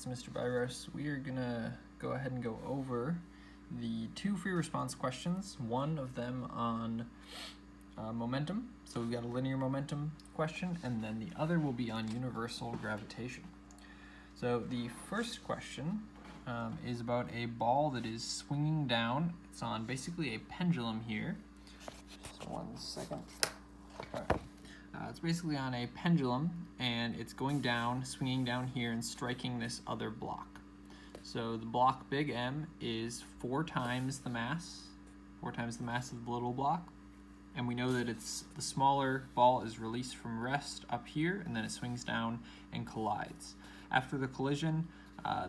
It's Mr. Byros. We are going to go ahead and go over the two free response questions, one of them on momentum. So we've got a linear momentum question, and then the other will be on universal gravitation. So the first question is about a ball that is swinging down. It's on basically a pendulum here. Just 1 second. Okay. It's basically on a pendulum, and it's going down, swinging down here, and striking this other block. So the block big M is 4 times the mass of the little block. And we know that the smaller ball is released from rest up here, and then it swings down and collides. After the collision,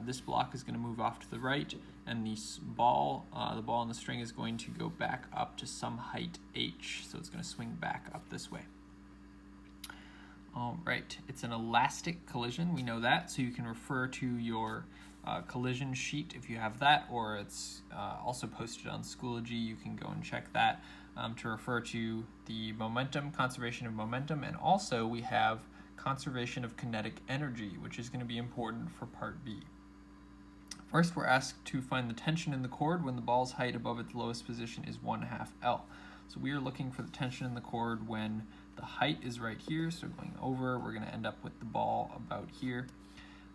this block is going to move off to the right, and the ball on the string is going to go back up to some height h. So it's going to swing back up this way. All right, it's an elastic collision, we know that, so you can refer to your collision sheet if you have that, or it's also posted on Schoology. You can go and check that to refer to the momentum, conservation of momentum, and also we have conservation of kinetic energy, which is going to be important for part B. First, we're asked to find the tension in the cord when the ball's height above its lowest position is 1/2 L. So we are looking for the tension in the cord when the height is right here, so going over, we're going to end up with the ball about here.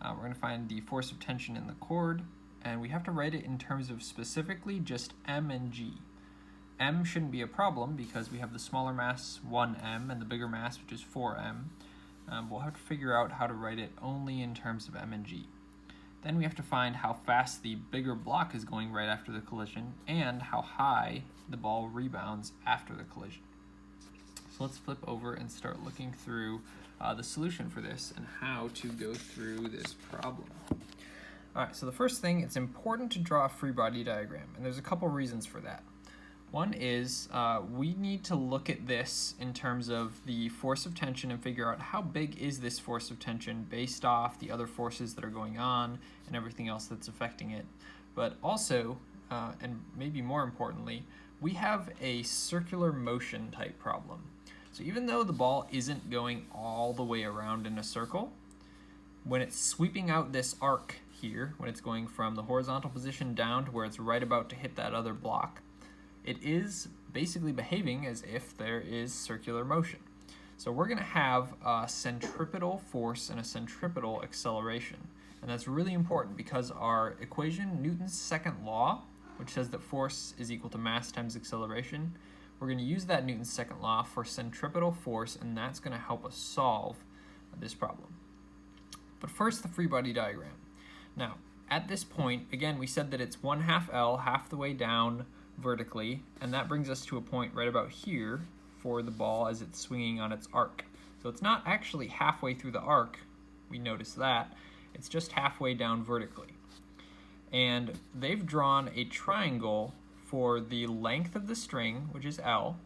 We're going to find the force of tension in the cord, and we have to write it in terms of specifically just M and G. M shouldn't be a problem because we have the smaller mass 1M and the bigger mass, which is 4M. We'll have to figure out how to write it only in terms of M and G. Then we have to find how fast the bigger block is going right after the collision and how high the ball rebounds after the collision. So let's flip over and start looking through the solution for this and how to go through this problem. All right, so the first thing, it's important to draw a free body diagram, and there's a couple reasons for that. One is we need to look at this in terms of the force of tension and figure out how big is this force of tension based off the other forces that are going on and everything else that's affecting it. But also, and maybe more importantly, we have a circular motion type problem. So even though the ball isn't going all the way around in a circle, when it's sweeping out this arc here, when it's going from the horizontal position down to where it's right about to hit that other block, it is basically behaving as if there is circular motion. So we're going to have a centripetal force and a centripetal acceleration. And that's really important because our equation, Newton's second law, which says that force is equal to mass times acceleration, we're going to use that Newton's second law for centripetal force, and that's going to help us solve this problem. But first, the free body diagram. Now, at this point, again, we said that it's 1/2 L, half the way down vertically, and that brings us to a point right about here for the ball as it's swinging on its arc. So it's not actually halfway through the arc, we notice that, it's just halfway down vertically. And they've drawn a triangle for the length of the string, which is L.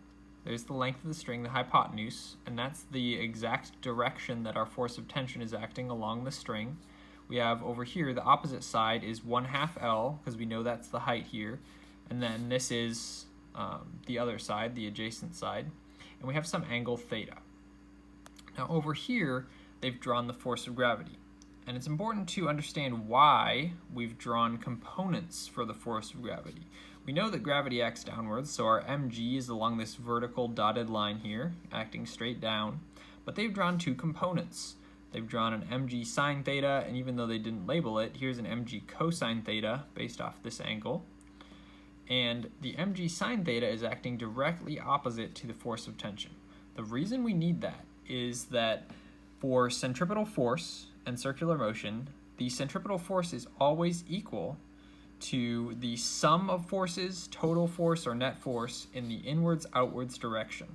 There's the length of the string, the hypotenuse, and that's the exact direction that our force of tension is acting along the string. We have over here, the opposite side is 1/2 L, because we know that's the height here, and then this is the other side, the adjacent side, and we have some angle theta. Now over here, they've drawn the force of gravity. And it's important to understand why we've drawn components for the force of gravity. We know that gravity acts downwards, so our mg is along this vertical dotted line here, acting straight down. But they've drawn 2 components. They've drawn an mg sine theta, and even though they didn't label it, here's an mg cosine theta based off this angle. And the mg sine theta is acting directly opposite to the force of tension. The reason we need that is that for centripetal force and circular motion, the centripetal force is always equal to the sum of forces, total force or net force, in the inwards-outwards direction.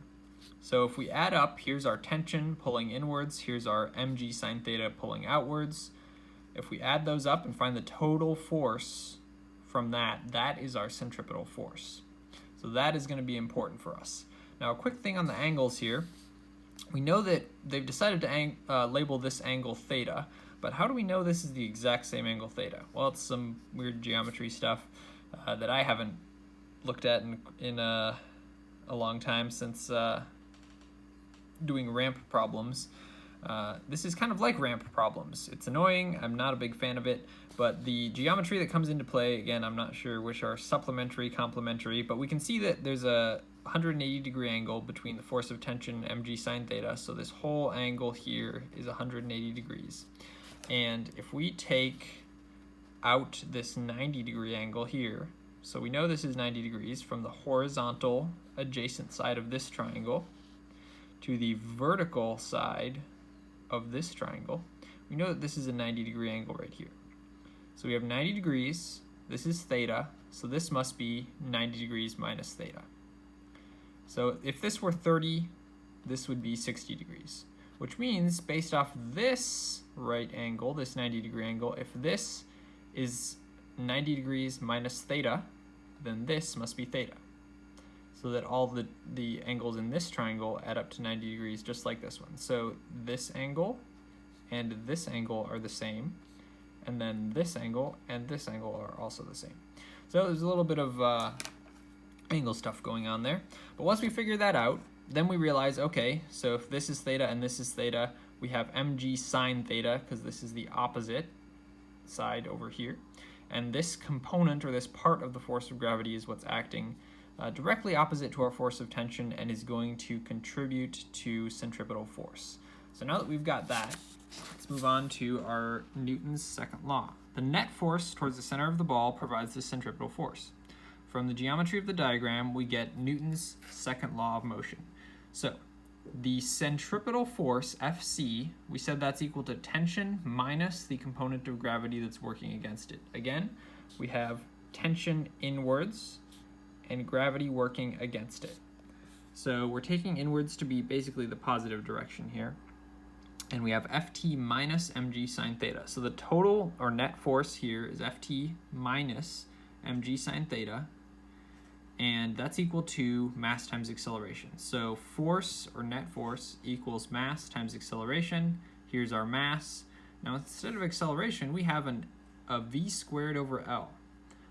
So if we add up, here's our tension pulling inwards, here's our mg sine theta pulling outwards. If we add those up and find the total force from that, that is our centripetal force. So that is going to be important for us. Now a quick thing on the angles here. We know that they've decided to label this angle theta, but how do we know this is the exact same angle theta? Well, it's some weird geometry stuff that I haven't looked at in a long time since doing ramp problems. This is kind of like ramp problems. It's annoying, I'm not a big fan of it, but the geometry that comes into play, again, I'm not sure which are supplementary, complementary, but we can see that there's a 180-degree angle between the force of tension mg sine theta, so this whole angle here is 180 degrees. And if we take out this 90-degree angle here, so we know this is 90 degrees from the horizontal adjacent side of this triangle to the vertical side of this triangle, we know that this is a 90-degree angle right here. So we have 90 degrees, this is theta, so this must be 90 degrees minus theta. So if this were 30, this would be 60 degrees, which means based off this right angle, this 90-degree angle, if this is 90 degrees minus theta, then this must be theta. So that all the angles in this triangle add up to 90 degrees, just like this one. So this angle and this angle are the same, and then this angle and this angle are also the same. So there's a little bit of angle stuff going on there. But once we figure that out, then we realize, okay, so if this is theta and this is theta, we have mg sine theta, because this is the opposite side over here. And this component, or this part of the force of gravity, is what's acting directly opposite to our force of tension and is going to contribute to centripetal force. So now that we've got that, let's move on to our Newton's second law. The net force towards the center of the ball provides the centripetal force. From the geometry of the diagram, we get Newton's second law of motion. So the centripetal force, Fc, we said that's equal to tension minus the component of gravity that's working against it. Again, we have tension inwards and gravity working against it. So we're taking inwards to be basically the positive direction here. And we have Ft minus mg sine theta. So the total or net force here is Ft minus mg sine theta, and that's equal to mass times acceleration. So force or net force equals mass times acceleration. Here's our mass. Now instead of acceleration, we have a v squared over L.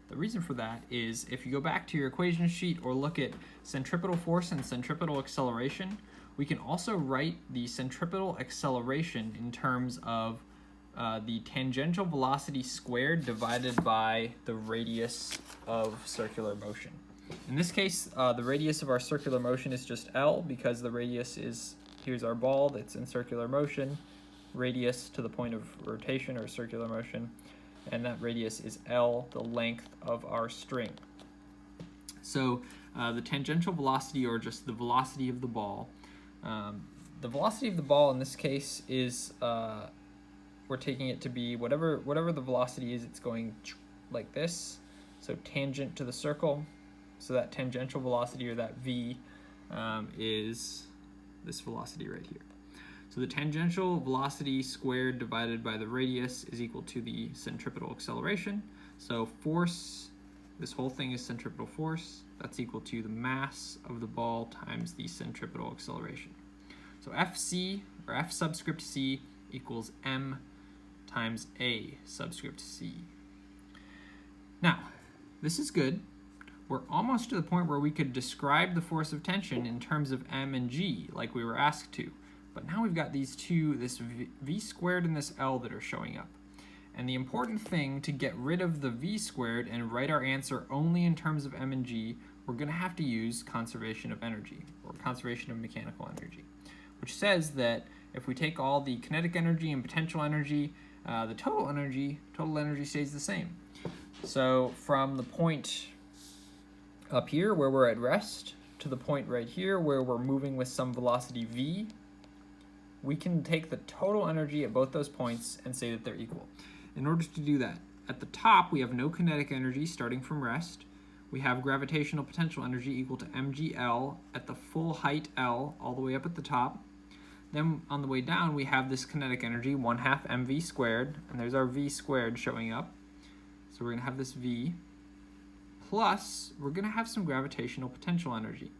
The reason for that is if you go back to your equation sheet or look at centripetal force and centripetal acceleration, we can also write the centripetal acceleration in terms of the tangential velocity squared divided by the radius of circular motion. In this case, the radius of our circular motion is just L, because the radius is, here's our ball that's in circular motion, radius to the point of rotation or circular motion, and that radius is L, the length of our string. So the tangential velocity, or just the velocity of the ball, the velocity of the ball in this case is, we're taking it to be whatever the velocity is, it's going like this, so tangent to the circle. So that tangential velocity, or that v, is this velocity right here. So the tangential velocity squared divided by the radius is equal to the centripetal acceleration. So force, this whole thing is centripetal force. That's equal to the mass of the ball times the centripetal acceleration. So Fc, or F subscript c, equals m times a subscript c. Now, this is good. We're almost to the point where we could describe the force of tension in terms of m and g, like we were asked to. But now we've got these two, this v squared and this L, that are showing up. And the important thing to get rid of the v squared and write our answer only in terms of m and g, we're going to have to use conservation of energy, or conservation of mechanical energy, which says that if we take all the kinetic energy and potential energy, the total energy stays the same. So from the point up here where we're at rest to the point right here where we're moving with some velocity v, we can take the total energy at both those points and say that they're equal. In order to do that, at the top we have no kinetic energy starting from rest. We have gravitational potential energy equal to mgl at the full height L all the way up at the top. Then on the way down we have this kinetic energy, 1/2 mv squared, and there's our v squared showing up. So we're going to have this v, plus we're going to have some gravitational potential energy.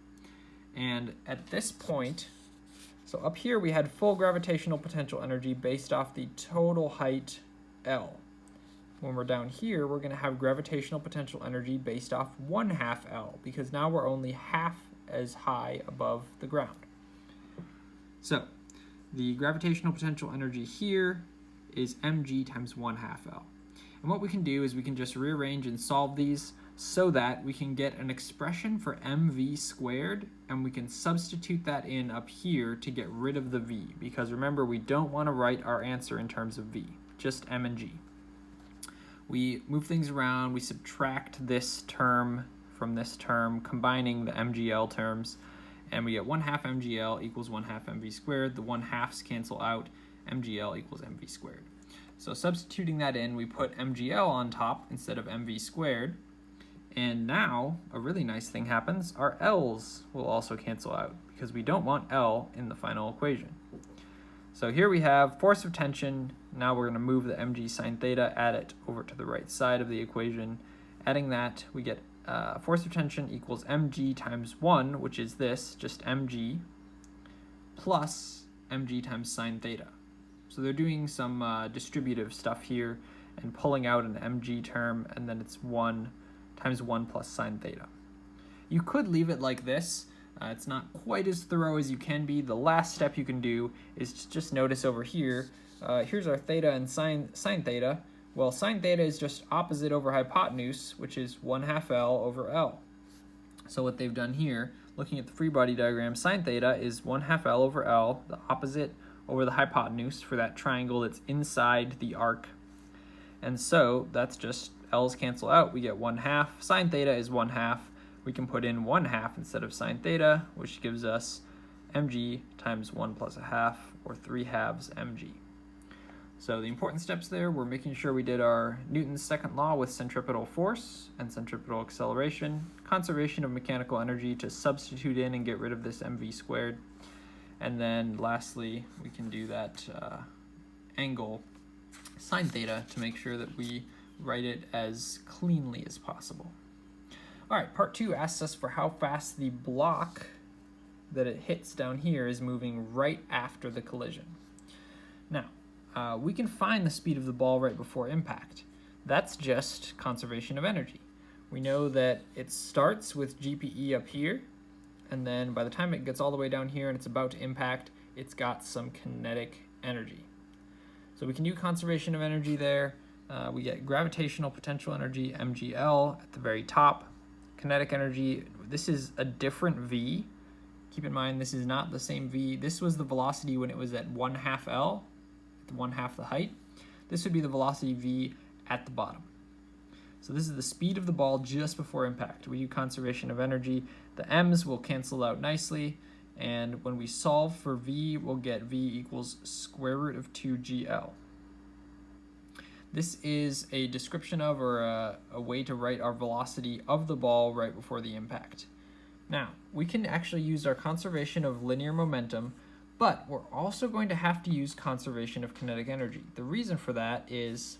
And at this point, so up here we had full gravitational potential energy based off the total height L. When we're down here, we're going to have gravitational potential energy based off 1/2 L, because now we're only half as high above the ground. So the gravitational potential energy here is mg times 1/2 L. And what we can do is we can just rearrange and solve these so that we can get an expression for mv squared, and we can substitute that in up here to get rid of the v, because remember, we don't want to write our answer in terms of v, just m and g. We move things around, we subtract this term from this term, combining the mgl terms, and we get 1/2 mgl equals 1/2 mv squared. The 1/2s cancel out, mgl equals mv squared. So substituting that in, we put mgl on top instead of mv squared, and now a really nice thing happens. Our l's will also cancel out because we don't want L in the final equation. So here we have force of tension. Now we're going to move the mg sine theta, add it over to the right side of the equation. Adding that, we get force of tension equals mg times 1, which is this, just mg, plus mg times sine theta. So they're doing some distributive stuff here and pulling out an mg term, and then it's 1 times 1 plus sine theta. You could leave it like this. It's not quite as thorough as you can be. The last step you can do is just notice over here, here's our theta and sine theta. Well, sine theta is just opposite over hypotenuse, which is 1/2 L over L. So what they've done here, looking at the free body diagram, sine theta is 1/2 L over L, the opposite over the hypotenuse for that triangle that's inside the arc. And so that's just L's cancel out. We get 1/2. Sine theta is 1/2. We can put in 1/2 instead of sine theta, which gives us mg times 1 plus 1/2, or 3/2 mg. So the important steps there, we're making sure we did our Newton's second law with centripetal force and centripetal acceleration, conservation of mechanical energy to substitute in and get rid of this mv squared. And then lastly, we can do that angle sine theta to make sure that we write it as cleanly as possible. All right, part 2 asks us for how fast the block that it hits down here is moving right after the collision. Now, we can find the speed of the ball right before impact. That's just conservation of energy. We know that it starts with GPE up here, and then by the time it gets all the way down here and it's about to impact, it's got some kinetic energy. So we can do conservation of energy there. We get gravitational potential energy, mgl, at the very top. Kinetic energy, this is a different v. Keep in mind, this is not the same v. This was the velocity when it was at 1/2 L, at 1/2 the height. This would be the velocity v at the bottom. So this is the speed of the ball just before impact. We do conservation of energy. The m's will cancel out nicely, and when we solve for v, we'll get v equals square root of 2gl. This is a description of, or a way to write our velocity of the ball right before the impact. Now, we can actually use our conservation of linear momentum, but we're also going to have to use conservation of kinetic energy. The reason for that is,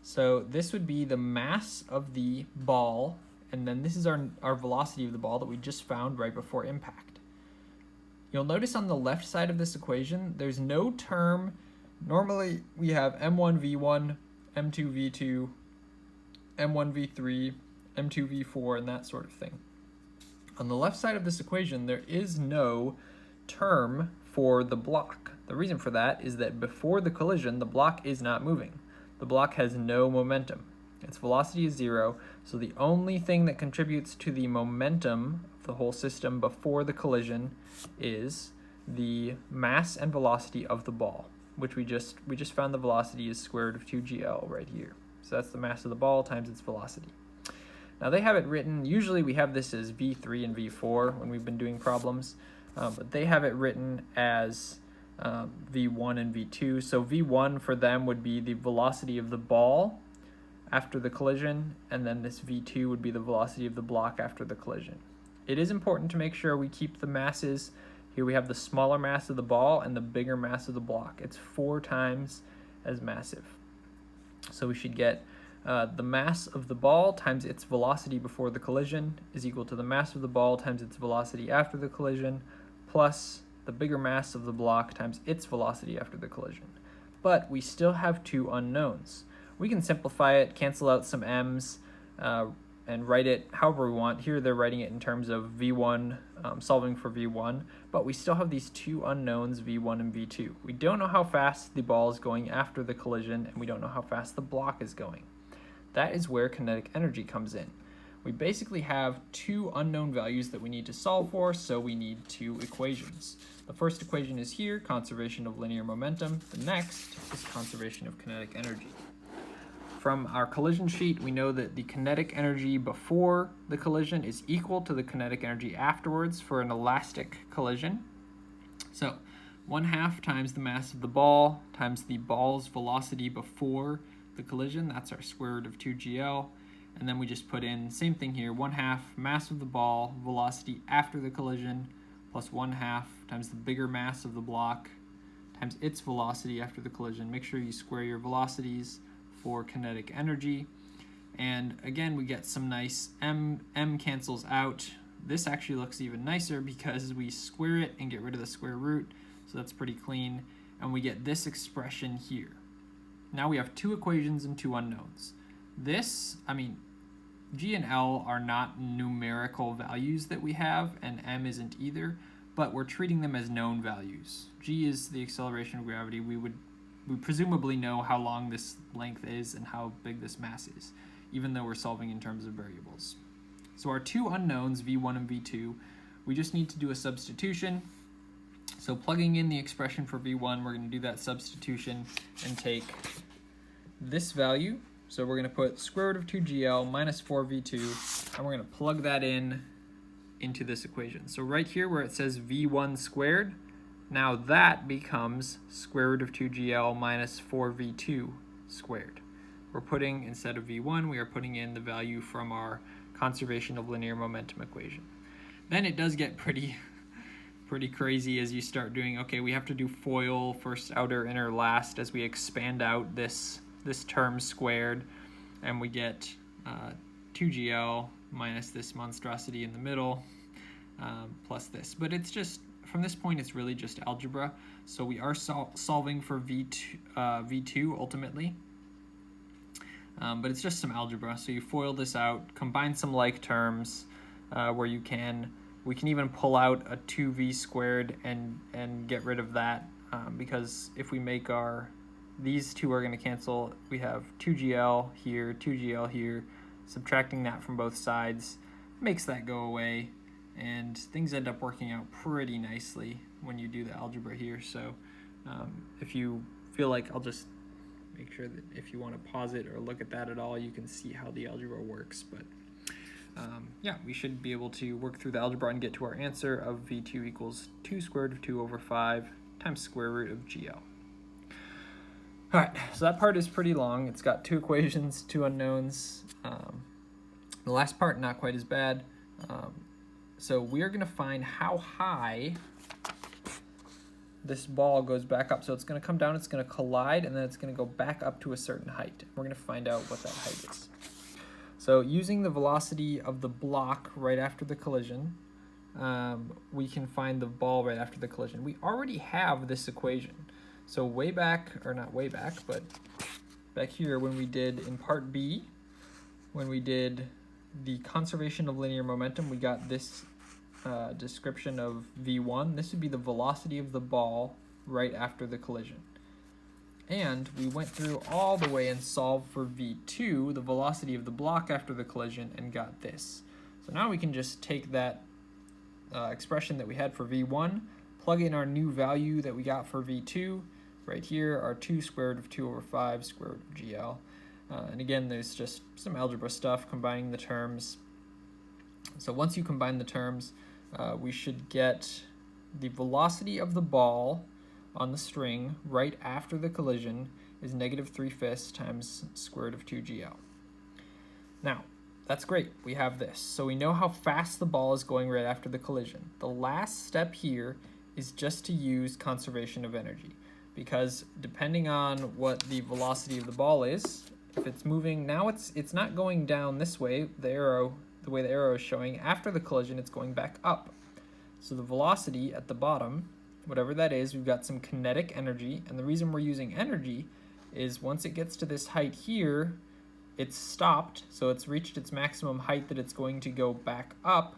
so this would be the mass of the ball, and then this is our velocity of the ball that we just found right before impact. You'll notice on the left side of this equation, there's no term. Normally we have m1 v1, m2 v2, m1 v3, m2 v4, and that sort of thing. On the left side of this equation, there is no term for the block. The reason for that is that before the collision, the block is not moving. The block has no momentum. Its velocity is 0, so the only thing that contributes to the momentum of the whole system before the collision is the mass and velocity of the ball, which we just found the velocity is square root of 2gl right here. So that's the mass of the ball times its velocity. Now they have it written, usually we have this as v3 and v4 when we've been doing problems, but they have it written as v1 and v2. So v1 for them would be the velocity of the ball after the collision, and then this v2 would be the velocity of the block after the collision. It is important to make sure we keep the masses. Here we have the smaller mass of the ball and the bigger mass of the block. It's 4 times as massive. So we should get the mass of the ball times its velocity before the collision is equal to the mass of the ball times its velocity after the collision, plus the bigger mass of the block times its velocity after the collision. But we still have 2 unknowns. We can simplify it, cancel out some m's, and write it however we want. Here they're writing it in terms of V1, solving for V1, but we still have these two unknowns, V1 and V2. We don't know how fast the ball is going after the collision, and we don't know how fast the block is going. That is where kinetic energy comes in. We basically have two unknown values that we need to solve for, so we need two equations. The first equation is here, conservation of linear momentum. The next is conservation of kinetic energy. From our collision sheet, we know that the kinetic energy before the collision is equal to the kinetic energy afterwards for an elastic collision. So 1/2 times the mass of the ball times the ball's velocity before the collision, that's our square root of 2gl. And then we just put in, same thing here, 1/2 mass of the ball, velocity after the collision, plus 1/2 times the bigger mass of the block times its velocity after the collision. Make sure you square your velocities for kinetic energy. And again, we get some nice m cancels out. This actually looks even nicer because we square it and get rid of the square root, so that's pretty clean. And we get this expression here. Now we have two equations and two unknowns. This, G and L are not numerical values that we have, and M isn't either, but we're treating them as known values. G is the acceleration of gravity. We presumably know how long this length is and how big this mass is, even though we're solving in terms of variables. So our two unknowns, V1 and V2, we just need to do a substitution. So plugging in the expression for V1, we're going to do that substitution and take this value. So we're going to put square root of 2gl minus 4v2, and we're going to plug that in into this equation. So right here where it says v1 squared, now that becomes square root of 2gl minus 4v2 squared. We're putting, instead of v1, we are putting in the value from our conservation of linear momentum equation. Then it does get pretty crazy as you start doing, okay, we have to do FOIL, first, outer, inner, last, as we expand out this term squared, and we get 2gl minus this monstrosity in the middle, plus this. But it's just, from this point, it's really just algebra. So we are solving for V2 ultimately, but it's just some algebra. So you FOIL this out, combine some like terms where you can. We can even pull out a 2v squared and get rid of that, because if we make these two are going to cancel. We have 2gl here, subtracting that from both sides makes that go away, and things end up working out pretty nicely when you do the algebra here. So if you feel like, I'll just make sure that if you want to pause it or look at that at all, you can see how the algebra works. But yeah, we should be able to work through the algebra and get to our answer of v2 equals 2 square root of 2 over 5 times square root of gl. All right, so that part is pretty long. It's got two equations, two unknowns. The last part, not quite as bad. So we are going to find how high this ball goes back up. So it's going to come down, it's going to collide, and then it's going to go back up to a certain height. We're going to find out what that height is. So using the velocity of the block right after the collision, we can find the ball right after the collision. We already have this equation. So way back, or not way back, but back here when we did in part B, when we did the conservation of linear momentum, we got this description of V1. This would be the velocity of the ball right after the collision. And we went through all the way and solved for V2, the velocity of the block after the collision, and got this. So now we can just take that expression that we had for V1, plug in our new value that we got for V2, right here, our 2 square root of 2 over 5 square root of GL. And again, there's just some algebra stuff, combining the terms. So once you combine the terms, we should get the velocity of the ball on the string right after the collision is -3/5 times square root of 2GL. Now, that's great. We have this. So we know how fast the ball is going right after the collision. The last step here is just to use conservation of energy, because depending on what the velocity of the ball is, if it's moving, now it's not going down this way, the way the arrow is showing. After the collision, it's going back up. So the velocity at the bottom, whatever that is, we've got some kinetic energy, and the reason we're using energy is once it gets to this height here, it's stopped, so it's reached its maximum height that it's going to go back up,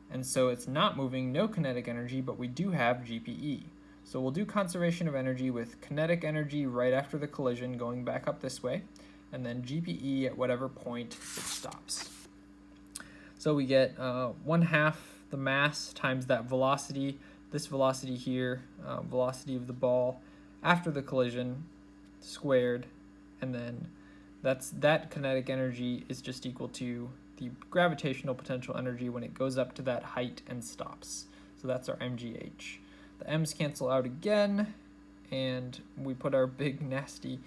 and so it's not moving, no kinetic energy, but we do have GPE. So we'll do conservation of energy with kinetic energy right after the collision going back up this way, and then GPE at whatever point it stops. So we get 1/2 the mass times that velocity, this velocity here, velocity of the ball after the collision squared, and then that kinetic energy is just equal to the gravitational potential energy when it goes up to that height and stops. So that's our MGH. The m's cancel out again, and we put our big nasty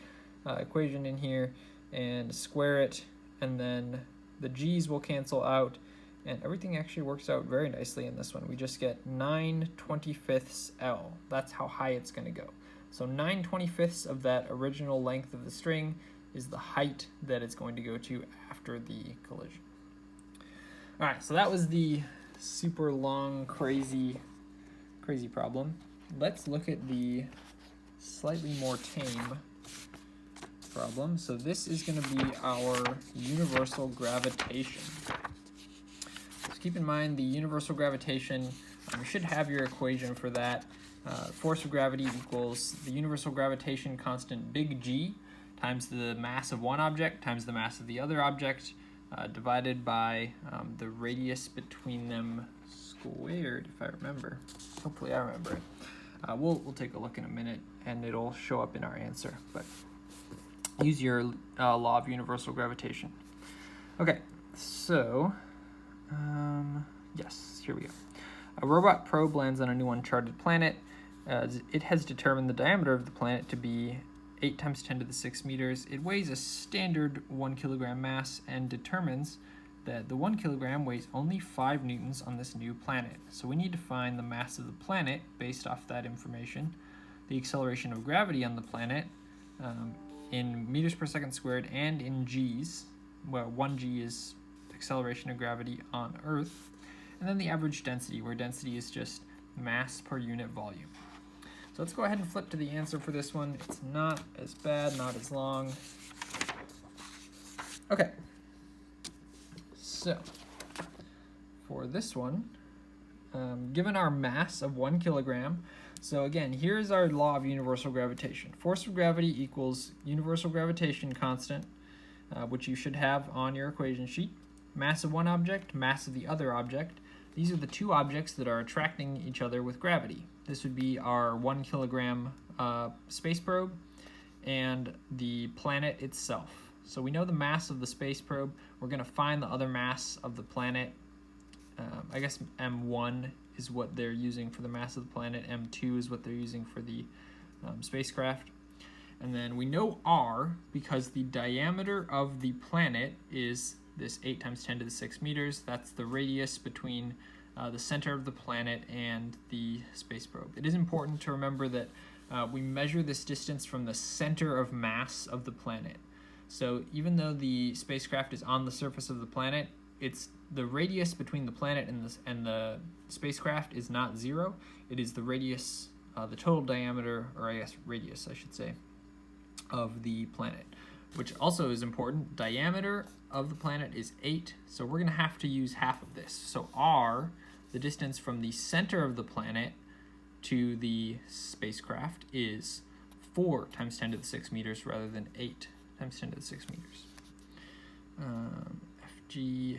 equation in here and square it, and then the g's will cancel out, and everything actually works out very nicely in this one. We just get 9/25 L. That's how high it's going to go. So 9/25 of that original length of the string is the height that it's going to go to after the collision. All right, so that was the super long, crazy problem. Let's look at the slightly more tame problem. So this is going to be our universal gravitation. So keep in mind the universal gravitation, you should have your equation for that. Force of gravity equals the universal gravitation constant big G times the mass of one object times the mass of the other object divided by the radius between them squared, if I remember. Hopefully I remember it. We'll take a look in a minute and it'll show up in our answer, but use your law of universal gravitation. Okay, so yes, here we go. A robot probe lands on a new uncharted planet. It has determined the diameter of the planet to be 8 × 10⁶ meters. It weighs a standard 1 kilogram mass and determines that the 1 kilogram weighs only 5 newtons on this new planet. So we need to find the mass of the planet based off that information, the acceleration of gravity on the planet in meters per second squared and in g's. Well, 1g is acceleration of gravity on Earth, and then the average density, where density is just mass per unit volume. So let's go ahead and flip to the answer for this one. It's not as bad, not as long. Okay. So for this one, given our mass of 1 kilogram, so again, here's our law of universal gravitation. Force of gravity equals universal gravitation constant, which you should have on your equation sheet. Mass of one object, mass of the other object. These are the two objects that are attracting each other with gravity. This would be our 1 kilogram space probe and the planet itself. So we know the mass of the space probe. We're going to find the other mass of the planet. I guess M1 is what they're using for the mass of the planet. M2 is what they're using for the spacecraft. And then we know R because the diameter of the planet is this 8 × 10⁶ meters. That's the radius between the center of the planet and the space probe. It is important to remember that we measure this distance from the center of mass of the planet. So even though the spacecraft is on the surface of the planet, it's the radius between the planet and the spacecraft is not 0. It is the radius, the total diameter, or I guess radius, I should say, of the planet, which also is important. Diameter of the planet is 8, so we're going to have to use half of this. So R, the distance from the center of the planet to the spacecraft, is 4 × 10⁶ meters rather than 8 × 10⁶ meters. FG,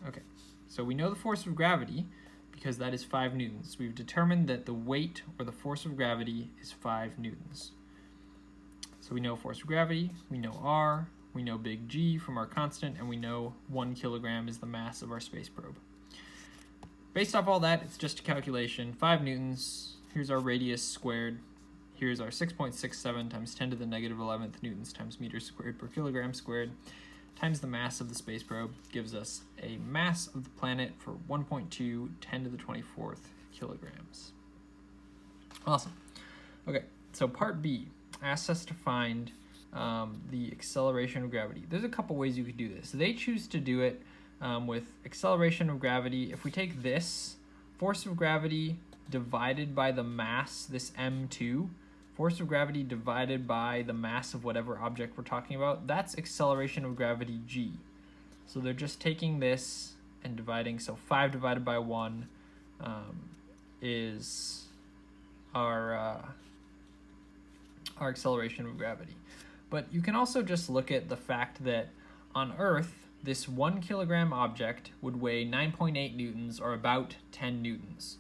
okay, so we know the force of gravity because that is 5 newtons. We've determined that the weight, or the force of gravity, is 5 newtons. So we know force of gravity, we know R, we know big G from our constant, and we know 1 kilogram is the mass of our space probe. Based off all that, it's just a calculation. 5 newtons, here's our radius squared, here's our 6.67 times 10 to the negative 11th newtons times meters squared per kilogram squared, times the mass of the space probe, gives us a mass of the planet for 1.2 10 to the 24th kilograms. Awesome. Okay, so part B asks us to find the acceleration of gravity. There's a couple ways you could do this. They choose to do it with acceleration of gravity. If we take this, force of gravity divided by the mass, this M2, Force of gravity divided by the mass of whatever object we're talking about, that's acceleration of gravity g. So they're just taking this and dividing, so 5 divided by 1 is our acceleration of gravity. But you can also just look at the fact that on Earth, this 1 kilogram object would weigh 9.8 newtons, or about 10 newtons.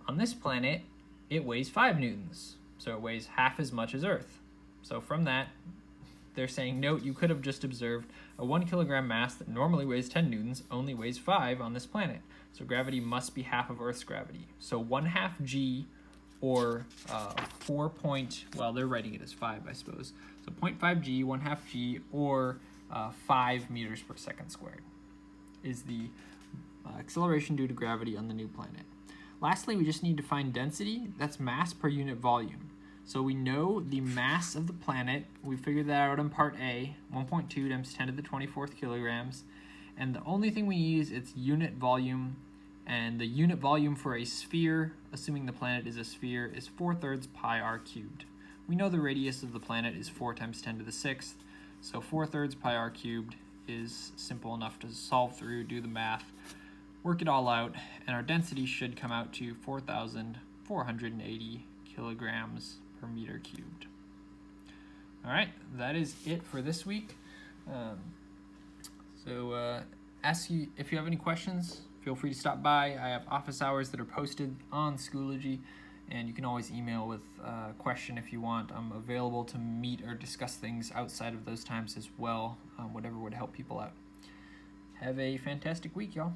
On this planet, it weighs 5 newtons, so it weighs half as much as Earth. So from that, they're saying, note, you could have just observed a 1 kilogram mass that normally weighs 10 newtons only weighs 5 on this planet. So gravity must be half of Earth's gravity. So 1/2 g, or 4 point, well, they're writing it as 5, I suppose. So 0.5 g, 1/2 g, or 5 meters per second squared is the acceleration due to gravity on the new planet. Lastly, we just need to find density. That's mass per unit volume. So we know the mass of the planet. We figured that out in part A, 1.2 times 10 to the 24th kilograms. And the only thing we need is its unit volume. And the unit volume for a sphere, assuming the planet is a sphere, is 4/3 pi r cubed. We know the radius of the planet is 4 times 10 to the 6th. So 4/3 pi r cubed is simple enough to solve through, do the math, work it all out, and our density should come out to 4,480 kilograms per meter cubed. All right, that is it for this week. If you have any questions, feel free to stop by. I have office hours that are posted on Schoology, and you can always email with a question if you want. I'm available to meet or discuss things outside of those times as well, whatever would help people out. Have a fantastic week, y'all.